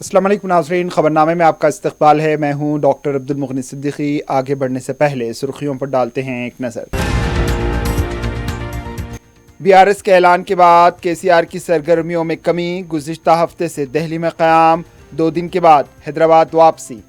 अस्सलाम वालेकुम नाज़रीन, खबरनामे में आपका इस्तकबाल है। मैं हूं डॉक्टर अब्दुल मुगनी सिद्दीकी। आगे बढ़ने से पहले सुर्खियों पर डालते हैं एक नज़र। बीआरएस के ऐलान के बाद केसीआर की सरगर्मियों में कमी। गुज़िश्ता हफ्ते से दिल्ली में क़याम, 2 दिन के बाद हैदराबाद वापसी।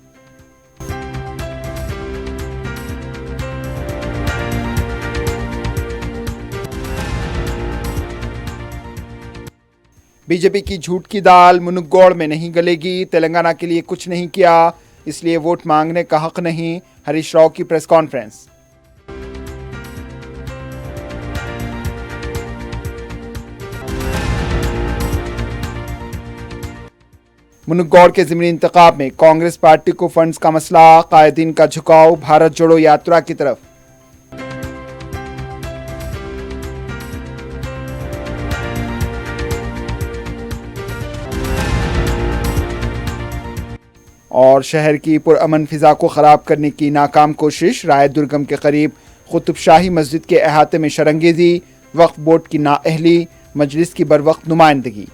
बीजेपी की झूठ की दाल मुनुगौड़ में नहीं गलेगी। तेलंगाना के लिए कुछ नहीं किया, इसलिए वोट मांगने का हक नहीं। हरीश राव की प्रेस कॉन्फ्रेंस। मुनुगौड़ के ज़िमनी इंतखाब में कांग्रेस पार्टी को फंड्स का मसला। कायदीन का झुकाव भारत जोड़ो यात्रा की तरफ। और शहर की पुरअमन फिजा को ख़राब करने की नाकाम कोशिश। राय दुर्गम के करीब कुतुब शाही मस्जिद के अहाते में शरंगेज़ी। वक्फ बोर्ड की नाअहली, मजलिस की बरवक्त नुमाइंदगी।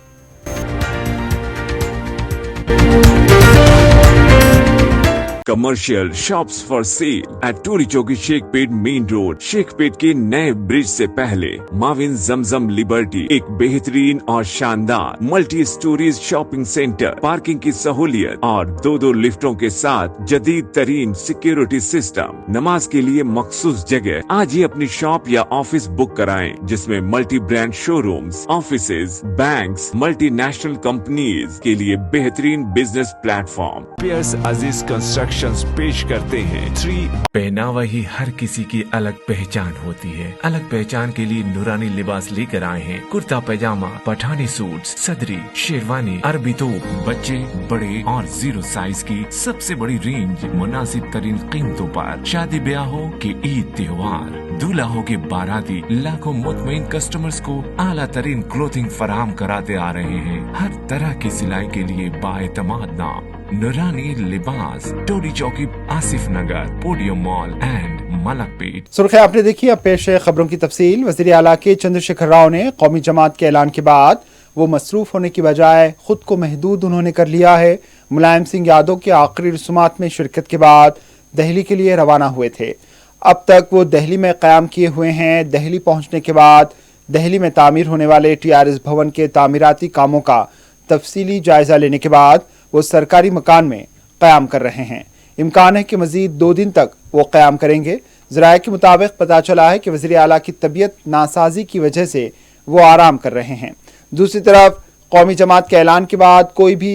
Commercial shops for sale at Toli Chowki Shaikpet main road. Shaikpet के नए ब्रिज से पहले माविन जमजम लिबर्टी एक बेहतरीन और शानदार multi storeys shopping centre, parking की सहूलियत और 2 लिफ्टों के साथ जदीद तरीन सिक्योरिटी सिस्टम। नमाज के लिए मखसूस जगह। आज ही अपनी शॉप या ऑफिस बुक कराएं, जिसमें multi brand showrooms, offices, banks, multinational companies के लिए बेहतरीन बिजनेस प्लेटफॉर्म। पियर्स अजीज कंस्ट्रक्शन पेश करते हैं 3। पहनावा ही हर किसी की अलग पहचान होती है। अलग पहचान के लिए नूरानी लिबास लेकर आए हैं। कुर्ता पैजामा, पठानी सूट, सदरी, शेरवानी, अरबी तोप, बच्चे, बड़े और 0 साइज की सबसे बड़ी रेंज मुनासिब तरीन कीमतों पर। शादी ब्याह हो कि ईद त्योहार, दूल्हा हो के बाराती, लाखों मुतमईन कस्टमर्स को आला तरीन क्लोथिंग फराहम कराते आ रहे हैं। हर तरह की सिलाई के लिए बाएतमाद नाम नूरानी लिबास, टोरी चौकी, Asif Nagar, Podium Mall and Malakpet. सुर्खियां आपने देखी, अब पेश है खबरों की तफसील। वज़ीर आला के चंद्रशेखर राव ने कौमी जमात के ऐलान के बाद वो मसरूफ होने की बजाय खुद को महदूद उन्होंने कर लिया है। मुलायम सिंह यादव के आखिरी रसूमात में शिरकत के बाद दिल्ली के लिए रवाना हुए थे। अब तक वो दिल्ली में क़याम किए हुए हैं। दिल्ली पहुंचने के बाद दिल्ली में तामीर होने वाले टीआरएस भवन के तामीराती कामों का तफसीली जायजा लेने के बाद वो सरकारी मकान में क़याम कर रहे हैं। इम्कान है कि मज़ीद 2 दिन तक वो क़याम करेंगे। ज़राए के मुताबिक पता चला है कि वज़ीर आला की तबीयत नासाजी की वजह से वो आराम कर रहे हैं। दूसरी तरफ कौमी जमात के ऐलान के बाद कोई भी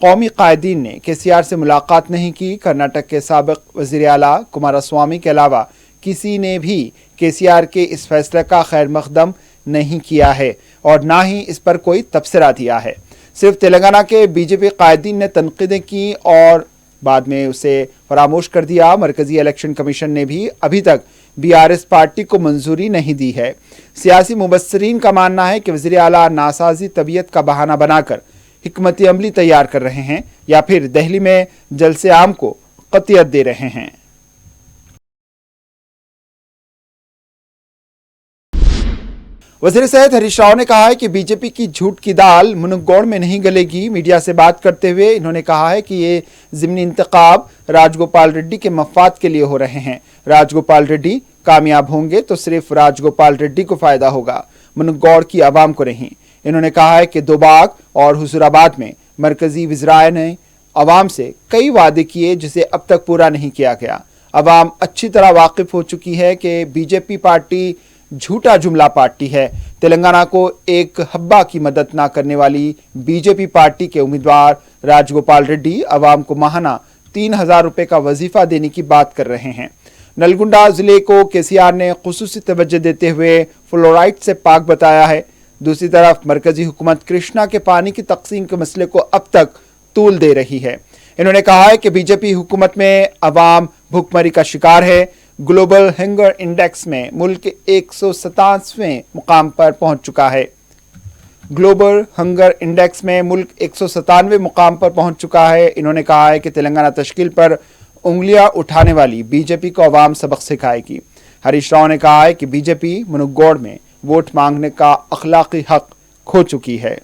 कौमी कायदीन ने केसीआर से मुलाकात नहीं की। कर्नाटक के साबिक़ वज़ीर आला कुमारस्वामी के अलावा किसी ने भी केसीआर के इस फैसले का खैर मकदम नहीं किया है और ना ही इस पर कोई तबसरा दिया है। सिर्फ तेलंगाना के बीजेपी कायदीन ने तनकीदें की और बाद में उसे फरामोश कर दिया। मरकजी इलेक्शन कमीशन ने भी अभी तक बीआरएस पार्टी को मंजूरी नहीं दी है। सियासी मुबस्सरीन का मानना है कि वज़ीर आला नासाजी तबीयत का बहाना बनाकर हिकमती अमली तैयार कर रहे हैं या फिर दिल्ली में जलसे आम को क़तियत दे रहे हैं। वज़ीर सेहत हरीश राव ने कहा है कि बीजेपी की झूठ की दाल मुनुगौड़ में नहीं गलेगी। मीडिया से बात करते हुए इन्होंने कहा है कि ये ज़िमनी इंतखाब राजगोपाल रेड्डी के मफाद के लिए हो रहे हैं। राजगोपाल रेड्डी कामयाब होंगे तो सिर्फ राजगोपाल रेड्डी को फ़ायदा होगा, मुनुगौड़ की आवाम को नहीं। इन्होंने कहा है कि दोबाग और हुजूराबाद में मरकजी वज़राए ने अवाम से कई वादे किए जिसे अब तक पूरा नहीं किया गया। अवाम अच्छी तरह वाकिफ हो चुकी है कि बीजेपी पार्टी झूठा जुमला पार्टी है। तेलंगाना को एक हब्बा की मदद ना करने वाली बीजेपी पार्टी के उम्मीदवार राजगोपाल रेड्डी अवाम को माहाना 3000 रुपये का वजीफा देने की बात कर रहे हैं। नलगुंडा जिले को केसीआर ने खुसूसी तवज्जो देते हुए फ्लोराइड से पाक बताया है। दूसरी तरफ मरकजी हुकूमत कृष्णा के पानी की तकसीम के मसले को अब तक तूल दे रही है। इन्होंने कहा है कि बीजेपी हुकूमत में अवाम भुखमरी का शिकार है। ग्लोबल हंगर इंडेक्स में मुल्क 157वें मुकाम पर पहुंच चुका है। ग्लोबल हंगर इंडेक्स में मुल्क 197वें मुकाम पर पहुंच चुका है। इन्होंने कहा है कि तेलंगाना तश्कील पर उंगलियां उठाने वाली बीजेपी को अवाम सबक सिखाएगी। हरीश राव ने कहा है कि बीजेपी मुनुगौड़ में वोट मांगने का अखलाकी हक खो चुकी है।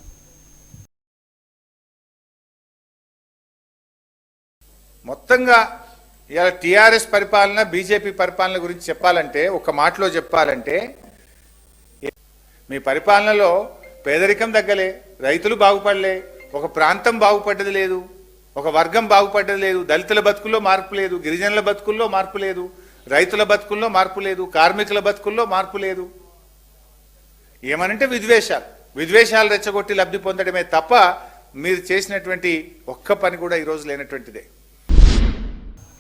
మొత్తంగా ఇవాళ టీఆర్ఎస్ పరిపాలన బీజేపీ పరిపాలన గురించి చెప్పాలంటే ఒక మాటలో చెప్పాలంటే మీ పరిపాలనలో పేదరికం తగ్గలే, రైతులు బాగుపడలే, ఒక ప్రాంతం బాగుపడ్డది లేదు, ఒక వర్గం బాగుపడ్డది లేదు, దళితుల బతుకుల్లో మార్పు లేదు, గిరిజనుల బతుకుల్లో మార్పు లేదు, రైతుల బతుకుల్లో మార్పు లేదు, కార్మికుల బతుకుల్లో మార్పు లేదు. ఏమనంటే విద్వేషాలు రెచ్చగొట్టి లబ్ధి పొందడమే తప్ప మీరు చేసినటువంటి ఒక్క పని కూడా ఈరోజు లేనటువంటిదే.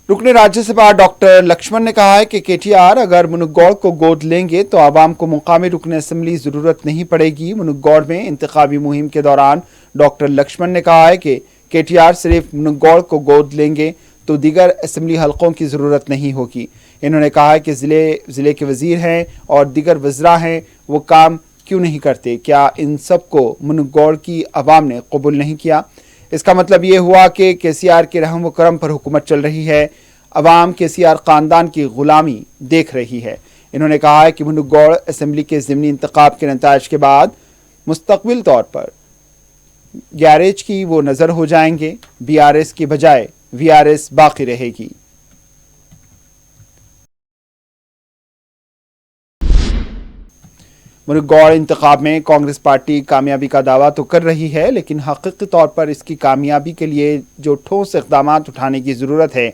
रुकन राज्यसभा डॉक्टर लक्ष्मण ने कहा है कि केटीआर अगर मुनुगौड़ को गोद लेंगे तो आवाम को मुकामी रुकन असम्बली जरूरत नहीं पड़ेगी. मुनुगौड़ में इंतखाबी मुहिम के दौरान डॉक्टर लक्ष्मण ने कहा है कि केटीआर सिर्फ मुनुगौड़ को गोद लेंगे तो दीगर असम्बली हलकों की ज़रूरत नहीं होगी. इन्होंने कहा है कि ज़िले के वज़ीर हैं और दीगर वज़रा हैं, वो काम क्यों नहीं करते? क्या इन सब को मुनुगौड़ की आवाम ने कबूल नहीं किया? इसका मतलब ये हुआ कि केसीआर के रहम व करम पर हुकूमत चल रही है, अवाम केसीआर ख़ानदान की ग़ुलामी देख रही है. इन्होंने कहा है कि मुनुगौड़ असम्बली के ज़िमनी इंतखाब के नताइज के बाद मुस्तक़बिल तौर पर गैरेज की वो नज़र हो जाएंगे, बीआरएस की बजाय वीआरएस बाकी रहेगी. मुनुगौड़ इंतखाब में कांग्रेस पार्टी कामयाबी का दावा तो कर रही है, लेकिन हकीकी तौर पर इसकी कामयाबी के लिए जो ठोस इक़दाम उठाने की ज़रूरत है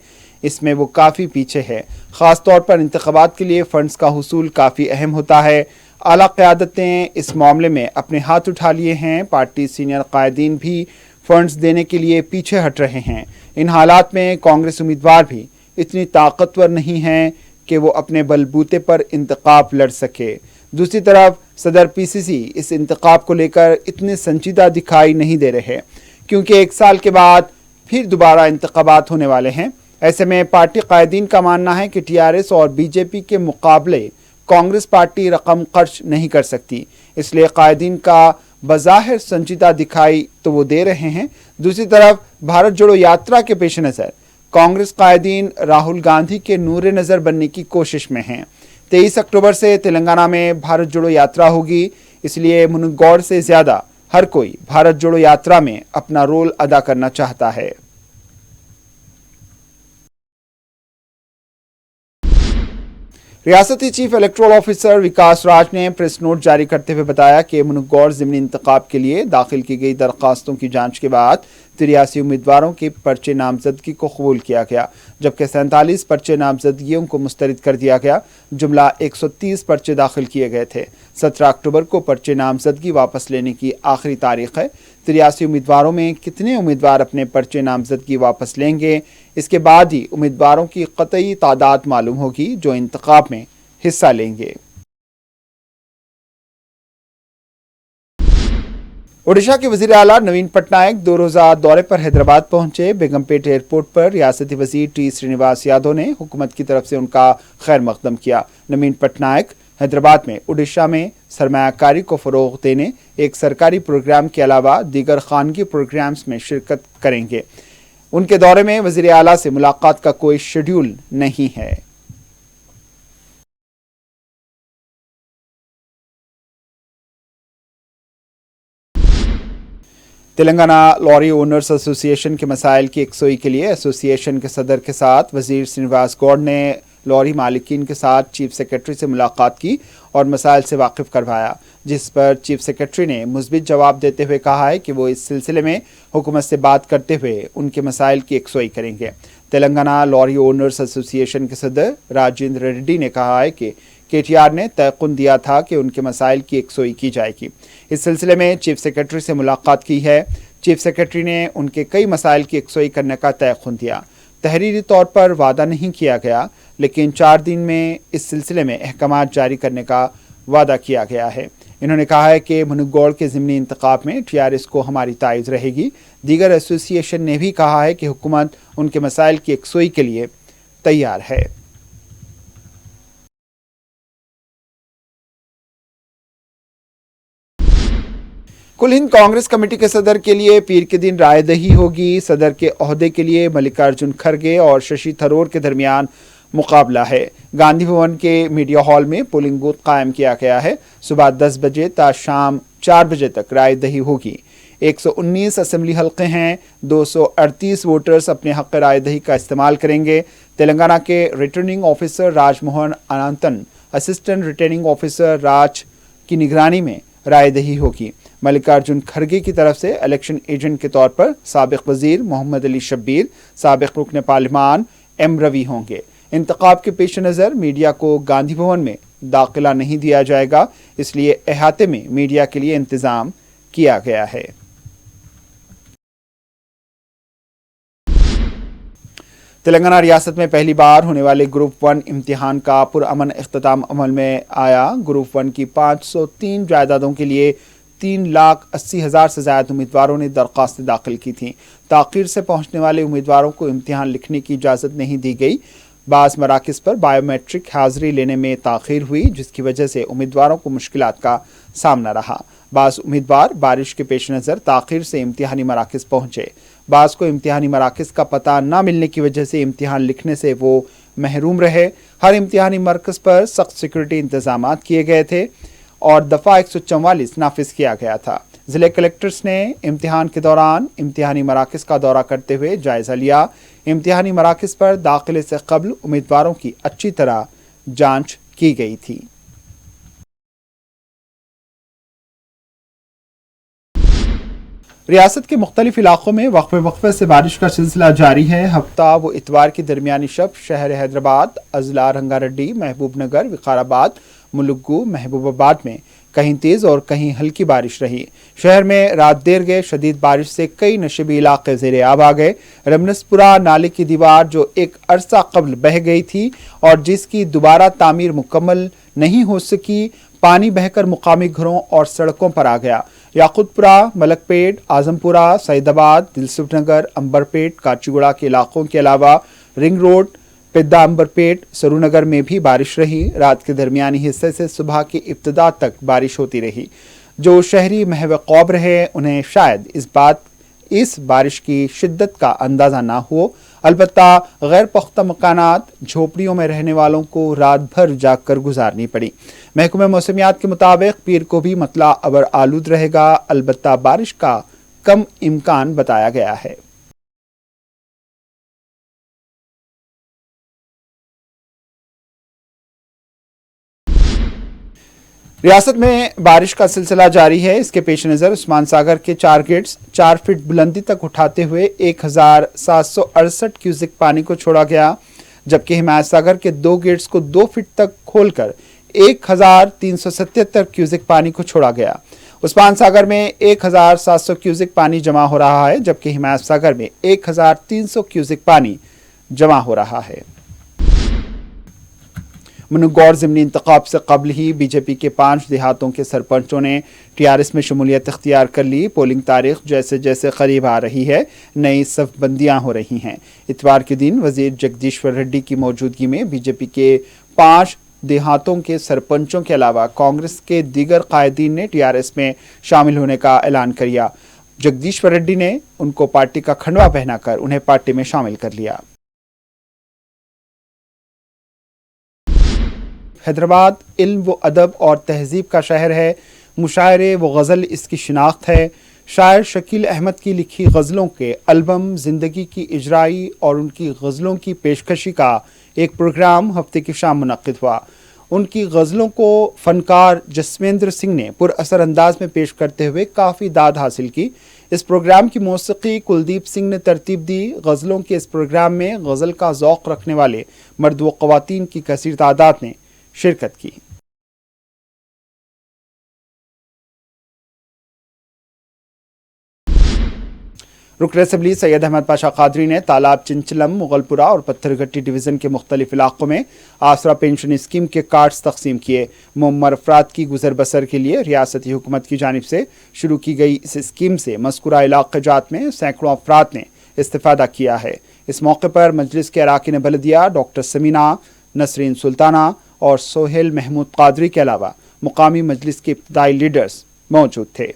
इसमें वो काफ़ी पीछे है. ख़ास तौर पर इंतखाबात के लिए फ़ंड्स का हुसूल काफ़ी अहम होता है. आला क़यादत ने इस मामले में अपने हाथ उठा लिए हैं. पार्टी सीनियर कायदीन भी फ़ंड्स देने के लिए पीछे हट रहे हैं. इन हालात में कांग्रेस उम्मीदवार भी इतनी ताकतवर नहीं हैं कि वो अपने बलबूते पर इंतखाब लड़ सके. दूसरी तरफ सदर पीसीसी इस इंतखाब को लेकर इतने संजीदा दिखाई नहीं दे रहे, क्योंकि एक साल के बाद फिर दोबारा इंतखाबात होने वाले हैं. ऐसे में पार्टी कायदीन का मानना है कि टीआरएस और बीजेपी के मुकाबले कांग्रेस पार्टी रकम खर्च नहीं कर सकती, इसलिए कायदीन का बज़ाहिर संजीदा दिखाई तो वो दे रहे हैं. दूसरी तरफ भारत जोड़ो यात्रा के पेश नज़र कांग्रेस कायदीन राहुल गांधी के नूर नज़र बनने की कोशिश में हैं. 23 अक्टूबर से तेलंगाना में भारत जोड़ो यात्रा होगी, इसलिए मुनुगौड़ से ज़्यादा हर कोई भारत जोड़ो यात्रा में अपना रोल अदा करना चाहता है. रियासती चीफ इलेक्टोरल ऑफिसर विकास राज ने प्रेस नोट जारी करते हुए बताया कि मुनुगौड़ ज़िमनी इंतखाब के लिए दाखिल की गई दरख्वास्तों की जांच के बाद 83 उम्मीदवारों के पर्चे नामजदगी को कबूल किया गया, जबकि 47 पर्चे नामजदगियों को मुस्तरद कर दिया गया. जुमला 130 पर्चे दाखिल किए गए थे. 17 अक्टूबर को पर्चे नामजदगी वापस लेने की आखिरी तारीख है. 83 उम्मीदवारों में कितने उम्मीदवार अपने पर्चे नामजदगी वापस लेंगे, इसके बाद ही उम्मीदवारों की कतई तादाद मालूम होगी जो इंतखाब में हिस्सा लेंगे. ओडिशा के वजीर आला नवीन पटनायक 2 रोज़ा दौरे पर हैदराबाद पहुंचे. बेगमपेट एयरपोर्ट पर रियासती वजीर टी श्रीनिवास यादव ने हुकूमत की तरफ से उनका खैर मकदम किया. नवीन पटनायक हैदराबाद में ओडिशा में सरमायाकारी को फ़रोग़ देने एक सरकारी प्रोग्राम के अलावा दीगर खानगी प्रोग्राम्स में शिरकत करेंगे. उनके दौरे में वज़ीर आला से मुलाकात का कोई शेड्यूल नहीं है. तेलंगाना लॉरी ओनर्स एसोसिएशन के मसाइल की यकसोई के लिए एसोसिएशन के सदर के साथ वज़ीर श्रीनिवास गौड़ ने लॉरी मालिकीन के साथ चीफ सेक्रेटरी से मुलाकात की और मसाइल से वाकिफ़ करवाया, जिस पर चीफ सेक्रेटरी ने मुस्बित जवाब देते हुए कहा है कि वो इस सिलसिले में हुकूमत से बात करते हुए उनके मसाइल की यकसोई करेंगे. तेलंगाना लॉरी ओनर्स एसोसिएशन के सदर राजेंद्र रेड्डी ने कहा है कि केटीआर ने तयक़ुन दिया था कि उनके मसाइल की यकसोई की जाएगी. इस सिलसिले में चीफ सेक्रेटरी से मुलाकात की है. चीफ सेक्रेटरी ने उनके कई मसाइल की यकसोई करने का तयक़ुन दिया. तहरीरी तौर पर वादा नहीं किया गया, लेकिन 4 दिन में इस सिलसिले में अहकामात जारी करने का वादा किया गया है. इन्होंने कहा है कि मुनुगौड़ के ज़िमनी इंतखाब में टीआरएस को हमारी तायद रहेगी. दीगर एसोसिएशन ने भी कहा है कि हुकूमत उनके मसाइल की यकसोई के लिए तैयार है. कुल हिंद कांग्रेस कमेटी के सदर के लिए पीर के दिन रायदही होगी. सदर के ओहदे के लिए मल्लिकार्जुन खड़गे और शशि थरूर के दरमियान मुकाबला है. गांधी भवन के मीडिया हॉल में पोलिंग बूथ कायम किया गया है. सुबह 10 बजे ता शाम 4 बजे तक रायदही होगी. 119 اسمبلی حلقے ہیں، 238 ووٹرز اپنے حق رائے دہی کا استعمال کریں گے۔ تلنگانہ کے ریٹرننگ آفیسر راج موہن انانتن، اسسٹنٹ ریٹرننگ آفیسر راج کی نگرانی میں رائے دہی ہوگی۔ ملکارجن کھڑگے کی طرف سے الیکشن ایجنٹ کے طور پر سابق وزیر محمد علی شبیر، سابق رکن پارلیمان ایم روی ہوں گے۔ انتخاب کے پیش نظر میڈیا کو گاندھی بھون میں داخلہ نہیں دیا جائے گا، اس لیے احاطے میں میڈیا کے لیے انتظام کیا گیا ہے۔ تلنگانہ ریاست میں پہلی بار ہونے والے گروپ 1 امتحان کا پرامن اختتام عمل میں آیا۔ گروپ 1 کی 503 جائیدادوں کے لیے 3,80,000 سے زائد امیدواروں نے درخواستیں داخل کی تھیں۔ تاخیر سے پہنچنے والے امیدواروں کو امتحان لکھنے کی اجازت نہیں دی گئی۔ بعض مراکز پر بائیو میٹرک حاضری لینے میں تاخیر ہوئی، جس کی وجہ سے امیدواروں کو مشکلات کا سامنا رہا۔ بعض امیدوار بارش کے پیش نظر تاخیر سے امتحانی مراکز پہنچے۔ بعض کو امتحانی مراکز کا پتہ نہ ملنے کی وجہ سے امتحان لکھنے سے وہ محروم رہے۔ ہر امتحانی مرکز پر سخت سیکورٹی انتظامات کیے گئے تھے اور دفعہ 144 نافذ کیا گیا تھا۔ ضلع کلکٹرز نے امتحان کے دوران امتحانی مراکز کا دورہ کرتے ہوئے جائزہ لیا۔ امتحانی مراکز پر داخلے سے قبل امیدواروں کی اچھی طرح جانچ کی گئی تھی۔ ریاست کے مختلف علاقوں میں وقفے سے بارش کا سلسلہ جاری ہے۔ ہفتہ و اتوار کی درمیانی شب شہر حیدرآباد، اضلاع رنگا ریڈی، محبوب نگر، وقار آباد، ملگو، محبوب آباد میں کہیں تیز اور کہیں ہلکی بارش رہی۔ شہر میں رات دیر گئے شدید بارش سے کئی نشیبی علاقے زیر آب آ گئے۔ رمنسپورہ نالے کی دیوار جو ایک عرصہ قبل بہہ گئی تھی اور جس کی دوبارہ تعمیر مکمل نہیں ہو سکی، پانی بہہ کر مقامی گھروں اور سڑکوں پر آ گیا۔ یاقوت پورہ، ملک پیٹ، اعظم پورہ، سعید آباد، دلسوکھ نگر، امبر پیٹ، کاچیگوڑا کے علاقوں کے علاوہ رنگ روڈ، پدا امبر پیٹ، سرو نگر میں بھی بارش رہی۔ رات کے درمیانی حصے سے صبح کی ابتدا تک بارش ہوتی رہی۔ جو شہری محو خواب رہے انہیں شاید اس بارش کی شدت کا اندازہ نہ ہو، البتہ غیر پختہ مکانات، جھوپڑیوں میں رہنے والوں کو رات بھر جاگ کر گزارنی پڑی۔ محکمہ موسمیات کے مطابق پیر کو بھی مطلع ابر آلود رہے گا، البتہ بارش کا کم امکان بتایا گیا ہے۔ ریاست میں بارش کا سلسلہ جاری ہے۔ اس کے پیش نظر عثمان ساگر کے 4 گیٹس 4 فٹ بلندی تک اٹھاتے ہوئے 1,768 کیوسک پانی کو چھوڑا گیا، جبکہ حمایت ساگر کے 2 گیٹس کو 2 فٹ تک کھول کر 1,377 کیوسک پانی کو چھوڑا گیا۔ عثمان ساگر میں 1,700 کیوسک پانی جمع ہو رہا ہے، جبکہ حمایت ساگر میں 1,300 کیوسک پانی جمع ہو رہا ہے۔ منگوڑ ضمنی انتخاب سے قبل ہی بی جے پی کے 5 دیہاتوں کے سرپنچوں نے ٹی آر ایس میں شمولیت اختیار کر لی۔ پولنگ تاریخ جیسے جیسے قریب آ رہی ہے، نئی صف بندیاں ہو رہی ہیں۔ اتوار کے دن وزیر جگدیشور ریڈی کی موجودگی میں بی جے پی کے 5 دیہاتوں کے سرپنچوں کے علاوہ کانگریس کے دیگر قائدین نے ٹی آر ایس میں شامل ہونے کا اعلان کیا۔ جگدیشور ریڈی نے ان کو پارٹی کا کھنڈوا پہنا کر انہیں پارٹی میں شامل کر لیا۔ حیدرآباد علم و ادب اور تہذیب کا شہر ہے۔ مشاعرے و غزل اس کی شناخت ہے۔ شاعر شکیل احمد کی لکھی غزلوں کے البم زندگی کی اجرائی اور ان کی غزلوں کی پیشکشی کا ایک پروگرام ہفتے کی شام منعقد ہوا۔ ان کی غزلوں کو فنکار جسویندر سنگھ نے پر اثر انداز میں پیش کرتے ہوئے کافی داد حاصل کی۔ اس پروگرام کی موسیقی کلدیپ سنگھ نے ترتیب دی۔ غزلوں کے اس پروگرام میں غزل کا ذوق رکھنے والے مرد و خواتین کی کثیر تعداد نے شرکت کی۔ رکن اسمبلی سید احمد پاشا قادری نے تالاب چنچلم، مغل پورہ اور پتھر گٹی ڈویژن کے مختلف علاقوں میں آسرا پینشن اسکیم کے کارڈز تقسیم کیے۔ معمر افراد کی گزر بسر کے لیے ریاستی حکومت کی جانب سے شروع کی گئی اس اسکیم سے مذکورہ علاقہ جات میں سینکڑوں افراد نے استفادہ کیا ہے۔ اس موقع پر مجلس کے اراکین بلدیہ ڈاکٹر سمینہ، نسرین سلطانہ اور سہیل محمود قادری کے علاوہ مقامی مجلس کے ابتدائی لیڈرز موجود تھے۔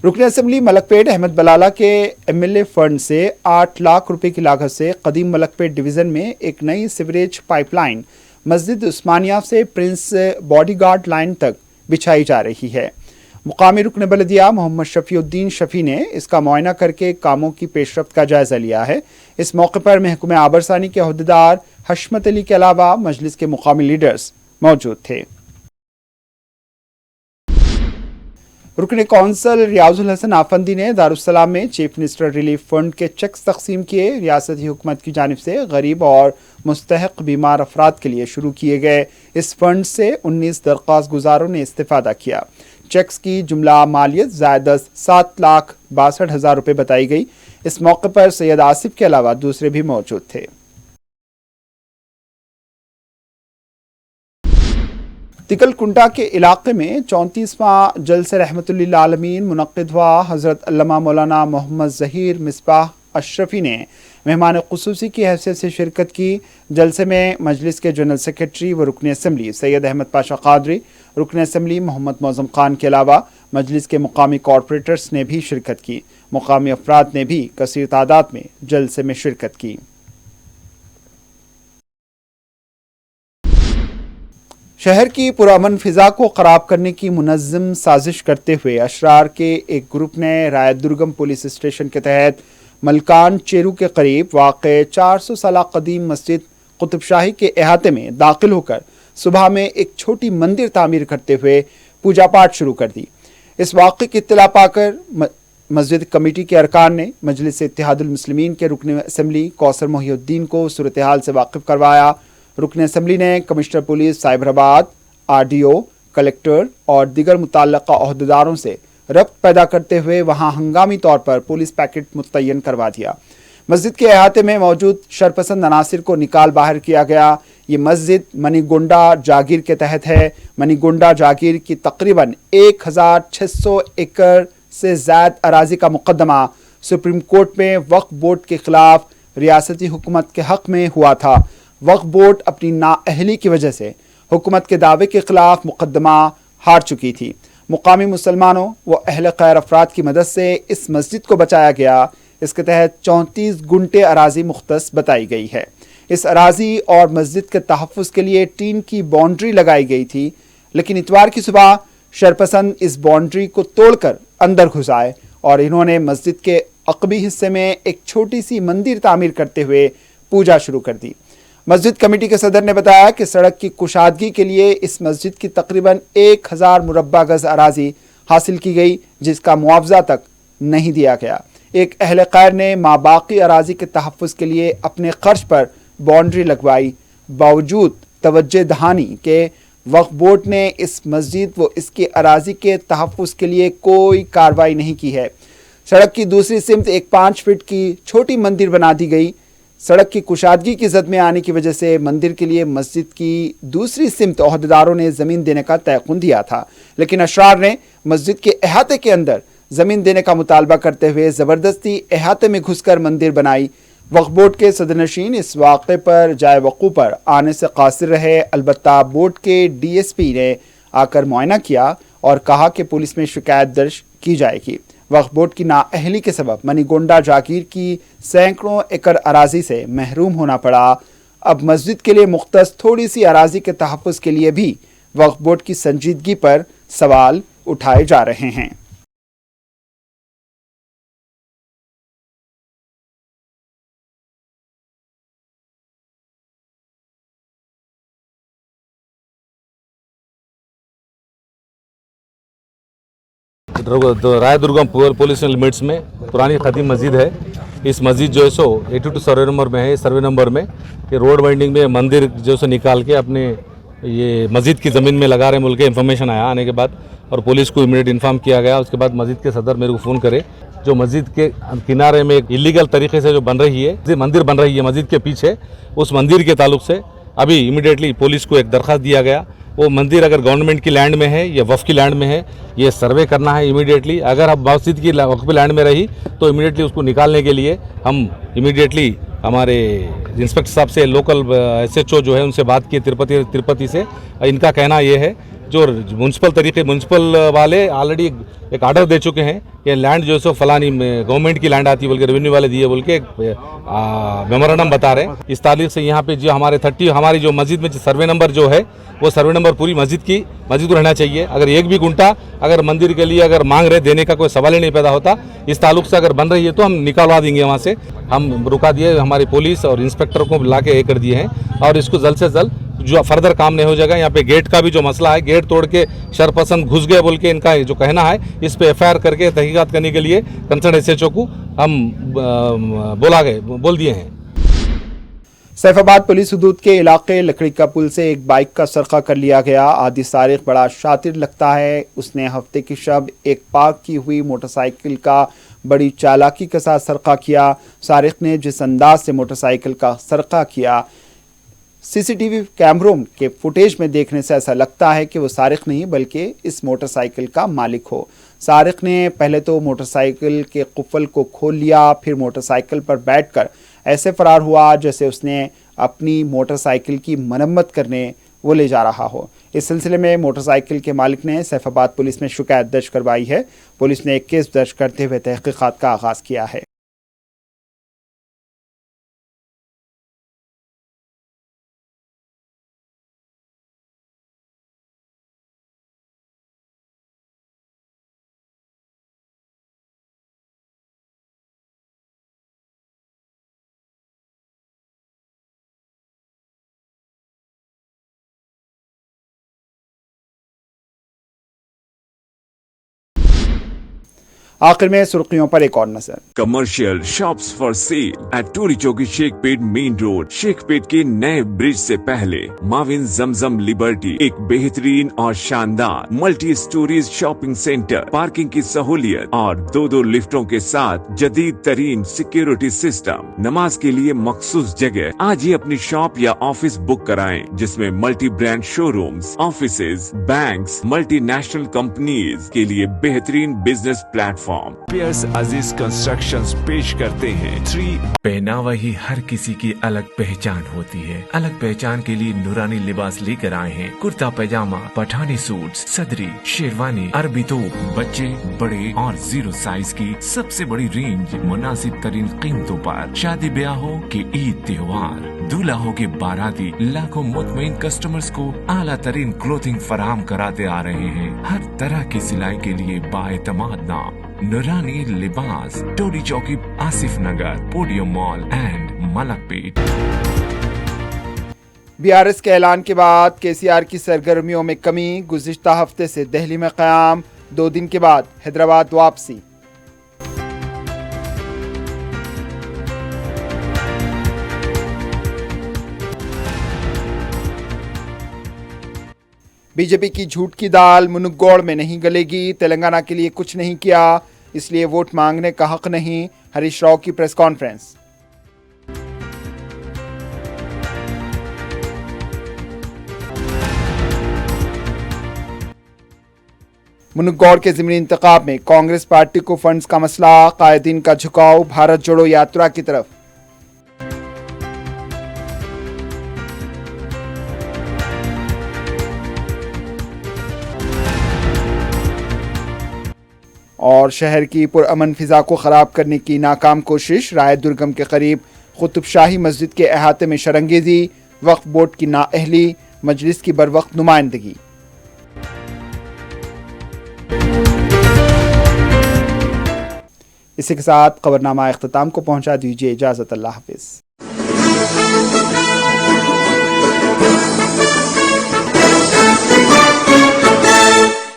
رکن اسمبلی ملک پیٹ احمد بلالہ کے ایم ایل اے فنڈ سے 8 لاکھ روپے کی لاگت سے قدیم ملک پیٹ ڈویژن میں ایک نئی سیوریج پائپ لائن मस्जिद उस्मानिया से प्रिंस बॉडीगार्ड लाइन तक बिछाई जा रही है। मुकामी रुकन बलदिया मोहम्मद शफीउद्दीन शफी ने इसका मुआयना करके कामों की पेशरफ्त का जायजा लिया है। इस मौके पर महकमे आबरसानी के अहदेदार हशमत अली के अलावा मजलिस के मुकामी लीडर्स मौजूद थे। रुकन कौंसल रियाजुल हसन आफंदी ने दारुस्सलाम में चीफ मिनिस्टर रिलीफ फंड के चेक्स तकसीम किए। रियासती हुकूमत की जानिब से गरीब और मुस्तहक बीमार अफराद के लिए शुरू किए गए इस फंड से 19 दरख्वास्त गुजारों ने इस्तेफादा किया। चेक्स की जुमला मालियत ज़ायदस 7,62,000 रुपये बताई गई। इस मौके पर सैयद आसिफ के अलावा दूसरे भी मौजूद थे। तिकलकुंटा के इलाके में 34वां जलसे रहमतुल्लिल आलमीन मुनक्किद हुआ। हज़रत अल्लामा मौलाना मोहम्मद ज़हीर मिसबाह अशरफी ने मेहमान खुसूसी की हैसियत से शिरकत की। जलसे में मजलिस के जनरल सेक्रेटरी व रुकन असम्बली सैयद अहमद पाशा कादरी, रुकन असम्बली मोहम्मद मौज़म खान के अलावा मजलिस के मुकामी कॉरपोरेटर्स ने भी शिरकत की। मुकामी अफराद ने भी कसीर तादाद में जलसे में शिरकत की। शहर की पुरअमन फिजा को खराब करने की मुनज़्ज़म साजिश करते हुए अशरार के एक ग्रुप ने राय दुर्गम पुलिस स्टेशन के तहत मलकान चेरू के करीब वाक़े 400 साल कदीम मस्जिद कुतुब शाही के अहाते में दाखिल होकर सुबह में एक छोटी मंदिर तामीर करते हुए पूजा पाठ शुरू कर दी। इस वाक़े की इत्तला पाकर मस्जिद कमेटी के अरकान ने मजलिस इत्तेहादुल मुस्लिमीन के रुकन असम्बली कौसर मोहिउद्दीन को सूरत हाल से वाकिफ़ करवाया। रुकन असम्बली ने commissioner police Cyberabad, RDO, collector और दीगर मुतल्लका अहदेदारों से रब्त पैदा करते हुए वहां हंगामी तौर पर पुलिस पैकेट मुतय्यन करवा दिया। मस्जिद के अहाते में मौजूद शरपसंद अनासिर को निकाल बाहर किया गया। ये मस्जिद मनीगोंडा जागीर के तहत है। मनीगोंडा जागीर की तकरीबन 1600 एकड़ से ज़्यादा अराजी का मुकदमा सुप्रीम कोर्ट में वक्फ बोर्ड के खिलाफ रियासती हुकूमत के हक में हुआ था। वक्फ बोर्ड अपनी नाअहली की वजह से हुकूमत के दावे के खिलाफ मुकदमा हार चुकी थी। मुकामी मुसलमानों व अहले खैर अफराद की मदद से इस मस्जिद को बचाया गया। इसके तहत 34 गुंटे अराजी मुख्तस बताई गई है। इस अराजी और मस्जिद के तहफ़्फ़ुज़ के लिए टीन की बाउंड्री लगाई गई थी, लेकिन इतवार की सुबह शरपसंद इस बाउंड्री को तोड़कर अंदर घुस आए और इन्होंने मस्जिद के अक़बी हिस्से में एक छोटी सी मंदिर तामीर करते हुए पूजा शुरू कर दी। मस्जिद कमेटी के सदर ने बताया कि सड़क की कुशादगी के लिए इस मस्जिद की तकरीबन 1000 मुरब्बा गज अराजी हासिल की गई, जिसका मुआवजा तक नहीं दिया गया। एक अहले खैर ने माबाकी अराजी के तहफ़्फ़ुज़ के लिए अपने खर्च पर बाउंड्री लगवाई। बावजूद तवज्जो दहानी के वक्फ बोर्ड ने इस मस्जिद व इसके अराजी के तहफ़्फ़ुज़ के लिए कोई कार्रवाई नहीं की है। सड़क की दूसरी सिमत एक 5 फीट की छोटी मंदिर बना दी गई। सड़क की कुशादगी की जद में आने की वजह से मंदिर के लिए मस्जिद की दूसरी सिमत अहदेदारों ने ज़मीन देने का तयक़ुन दिया था, लेकिन अशरार ने मस्जिद के अहाते के अंदर ज़मीन देने का मुतालबा करते हुए ज़बरदस्ती अहाते में घुसकर मंदिर बनाई। वक्फ बोर्ड के सदरनशीन इस वाक़े पर जाए वक़ू पर आने से कासिर रहे। अलबत्ता बोर्ड के DSP ने आकर मुआयना किया और कहा कि पुलिस में शिकायत दर्ज की जाएगी। वक्फ बोर्ड की नाअहली के सबब मनीगोंडा जागीर की सैकड़ों एकड़ अराजी से महरूम होना पड़ा। अब मस्जिद के लिए मुख्तस थोड़ी सी अराजी के तहफ़्फ़ुज़ के लिए भी वक्फ बोर्ड की संजीदगी पर सवाल उठाए जा रहे हैं। राय दुर्गम पुलिस लिमिट्स में पुरानी खदीम मस्जिद है। इस मस्जिद जो है सो 82 सर्वे नंबर में है। सर्वे नंबर में ये रोड वाइंडिंग में मंदिर जो सो निकाल के अपने ये मस्जिद की ज़मीन में लगा रहे हैं बोल के इन्फॉर्मेशन आया। आने के बाद और पुलिस को इमीडिएट इन्फॉर्म किया गया। उसके बाद मस्जिद के सदर मेरे को फ़ोन करे, जो मस्जिद के किनारे में एक इलीगल तरीके से जो बन रही है मंदिर बन रही है मस्जिद के पीछे, उस मंदिर के ताल्लुक से अभी इमीडिएटली पुलिस को एक दरख्वास्त दिया गया। वो मंदिर अगर गवर्नमेंट की लैंड में है या वक्फ की लैंड में है, ये सर्वे करना है इमीडिएटली। अगर अब मस्जिद की वक्फ की लैंड में रही तो इमीडिएटली उसको निकालने के लिए हम इमीडिएटली हमारे इंस्पेक्टर साहब से, लोकल SHO जो है उनसे बात की तिरुपति से। इनका कहना ये है जो म्यूनसिपल तरीके म्यूनसिपल वाले ऑलरेडी एक ऑर्डर दे चुके हैं कि लैंड जो है सो फलानी गवर्नमेंट की लैंड आती है बोल के रेवेन्यू वाले दिए बोल के मेमोरेंडम बता रहे हैं। इस तारीख से यहाँ पे जो हमारी जो मस्जिद में सर्वे नंबर जो है वो सर्वे नंबर पूरी मस्जिद को रहना चाहिए। अगर एक भी गुंटा अगर मंदिर के लिए अगर मांग रहे देने का कोई सवाल ही नहीं पैदा होता। इस ताल्लुक से अगर बन रही है तो हम निकालवा देंगे वहाँ से। हम रुका दिए, हमारी पुलिस और इंस्पेक्टर को ला के कर दिए हैं और इसको जल्द से जल्द जो फर्दर काम नहीं हो जाएगा। यहाँ पे गेट का भी जो मसला है, गेट तोड़ के शरपसंद घुस गए बोल के इनका जो कहना है, इस पे एफआईआर करके तहकीकात करने के लिए कंसर्न एसएचओ को हम बोल दिए हैं। सैफाबाद पुलिस हदूद के इलाके लकड़ी का पुल से एक बाइक का सरका कर लिया गया। आदि सारिक बड़ा शातिर लगता है। उसने हफ्ते की शब एक पार्क की हुई मोटरसाइकिल का बड़ी चालाकी के साथ सरका किया। सारिक ने जिस अंदाज से मोटरसाइकिल का सरका किया, सीसीटीवी कैमरों के फुटेज में देखने से ऐसा लगता है कि वो सारिक नहीं बल्कि इस मोटरसाइकिल का मालिक हो। सारिक ने पहले तो मोटरसाइकिल के कुफल को खोल लिया, फिर मोटरसाइकिल पर बैठकर ऐसे फरार हुआ जैसे उसने अपनी मोटरसाइकिल की मरम्मत करने वो ले जा रहा हो। इस सिलसिले में मोटरसाइकिल के मालिक ने सैफाबाद पुलिस में शिकायत दर्ज करवाई है। पुलिस ने एक केस दर्ज करते हुए तहकीकात का आगाज किया है। आखिर में सुर्खियों पर एक और नजर। Commercial shops for sale at Toli Chowki Shaikpet main road. Shaikpet के नए ब्रिज से पहले माविन जमजम लिबर्टी एक बेहतरीन और शानदार multi storeys shopping centre, parking की सहूलियत और 2 लिफ्टों के साथ जदीद तरीन सिक्योरिटी सिस्टम, नमाज के लिए मखसूस जगह। आज ही अपनी शॉप या ऑफिस बुक कराएं, जिसमें multi brand showrooms, offices, banks, multinational companies के लिए बेहतरीन बिजनेस प्लेटफॉर्म पियर्स अजीज कंस्ट्रक्शंस पेश करते हैं। पहनावा ही हर किसी की अलग पहचान होती है। अलग पहचान के लिए नूरानी लिबास लेकर आए हैं। कुर्ता पैजामा, पठानी सूट, सदरी, शेरवानी, अरबी तोप, बच्चे, बड़े और 0 साइज की सबसे बड़ी रेंज मुनासिब तरीन कीमतों पर। शादी ब्याह हो कि ईद त्योहार, दूल्हा हो के बाराती, लाखों मुतमईन कस्टमर्स को आला तरीन क्लोथिंग फराहम कराते आ रहे हैं। हर तरह की सिलाई के लिए बाएतमाद नाम नूरानी लिबास, टोरी चौकी, Asif Nagar, Podium Mall and Malakpet. BRS के ऐलान के बाद केसीआर की सरगर्मियों में कमी। गुज़िश्ता हफ्ते से दिल्ली में क़याम, 2 दिन के बाद हैदराबाद वापसी। बीजेपी की झूठ की दाल मुनुगौड़ में नहीं गलेगी। तेलंगाना के लिए कुछ नहीं किया, इसलिए वोट मांगने का हक नहीं। हरीश राव की प्रेस कॉन्फ्रेंस। मुनुगौड़ के ज़िमनी इंतखाब में कांग्रेस पार्टी को फंड्स का मसला, कायदीन का झुकाव भारत जोड़ो यात्रा की तरफ। और शहर की पुरअमन फिजा को ख़राब करने की नाकाम कोशिश। राय दुर्गम के करीब कुतुब शाही मस्जिद के अहाते में शरंगेजी, वक्फ बोर्ड की नाअहली, मजलिस की बरवक्त नुमाइंदगी। इसी के साथ खबरनामा इख्तिताम को पहुंचा। दीजिए इजाज़त। अल्लाह हाफिज़।